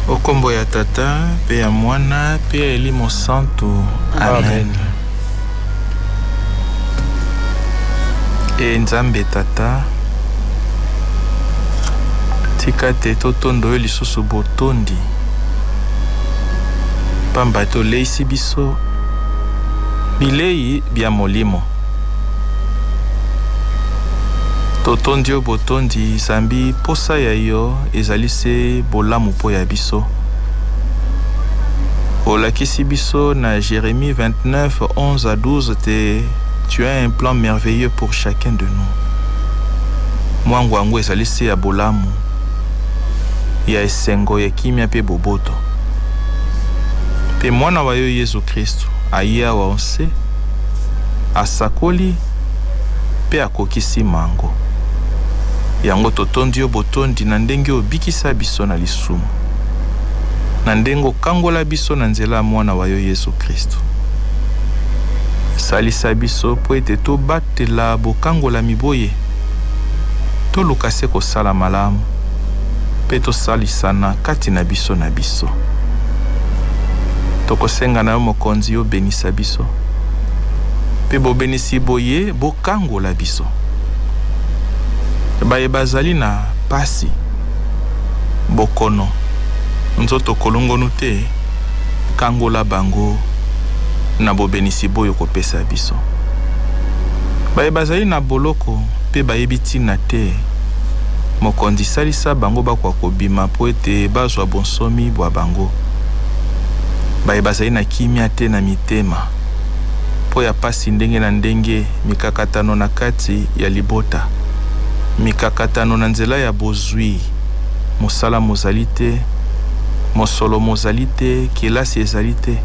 Okombo ya Tata, pe ya Mwana, pe ya Elimo Santo. Amen. E Nzambe Tata, tika te totondo yo lisusu botondi. Pamba to leisi biso, bilei bia molimo. Totondi yo botondi zambi posa ya yo ezali se bolamu po ya biso. Olakisi biso na Jérémie 29, 11 à 12 te tu as un plan merveilleux pour chacun de nous. Mwangu wangu ezali se ya bolamu ya esengo ya kimia pe boboto. Pe mwana wa yo Yesu Kristo aya wa onse asakoli pe akokisi mango. Yango totondi yo botondi na ndenge obikisa biso na lisumu. Na ndenge kangola biso na nzela mwana wa yo Yesu Kristo. Salisa biso po ete tobatela bokangola miboye. Toluka se kosala malamu. Pe tosalisana kati na biso na biso. Tokosenga na yo mokonzi yo benisa biso. Pe bobenisi boye bokangola biso. Baye bazali na pasi bokono nzoto kolongonu te kangola bango na bobenisi boyo kopesa biso. Baye bazali na boloko pe bayebi tina te mokonzi salisa bango bakwa kobima po ete bazwa bonsomi bwa bango. Baye bazali na kimia te na mitema po ya pasi ndenge na ndenge mikakatano na kati ya libota. Mikakatano na nzela ya bozwi mosala mozalite mosolo mozalite kelasi ezalite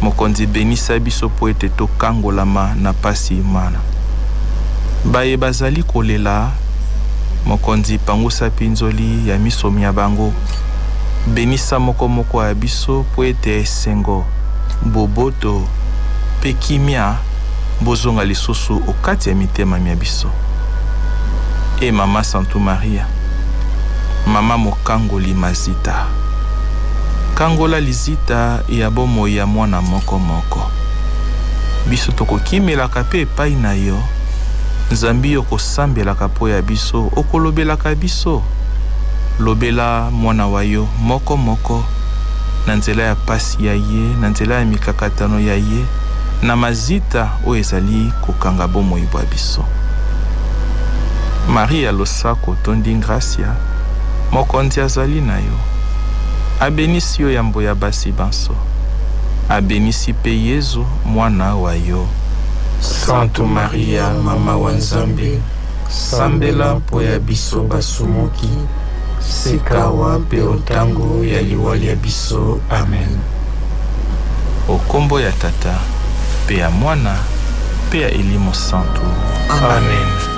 mokonzi benisa biso po ete tokangolama na pasi mana. Baye bazali kolela mokonzi pangusa pinzoli ya misomi ya bango. Benisa moko ya biso po ete esengo boboto pe kimia bozonga lisusu okati ya mitema mia biso. E Mama Santo Maria, Mama mokangoli mazita. Kangola lizita ya bomo ya mwana moko. Biso toko kimelaka pe epai na yo. Nzambi yo kosambelaka po ya biso, okolobelaka biso. Lobela mwana wa yo moko. Na nzela ya pasi ya ye, na nzela ya mikakatano ya ye, na mazita o ezali kokanga bomo ibwa biso. Maria losako tondi gracia, mokonzi azali na yo. Abenisi yo yambo ya basi banso. Abenisi pe Yezu mwana wa yo. Santo Maria, mama wa Nzambe, sambela po ya biso basumuki, sikawa pe otango ya liwali ya biso. Amen. Okombo ya Tata, pe ya Mwana, pe ya Elimo Santo. Amen.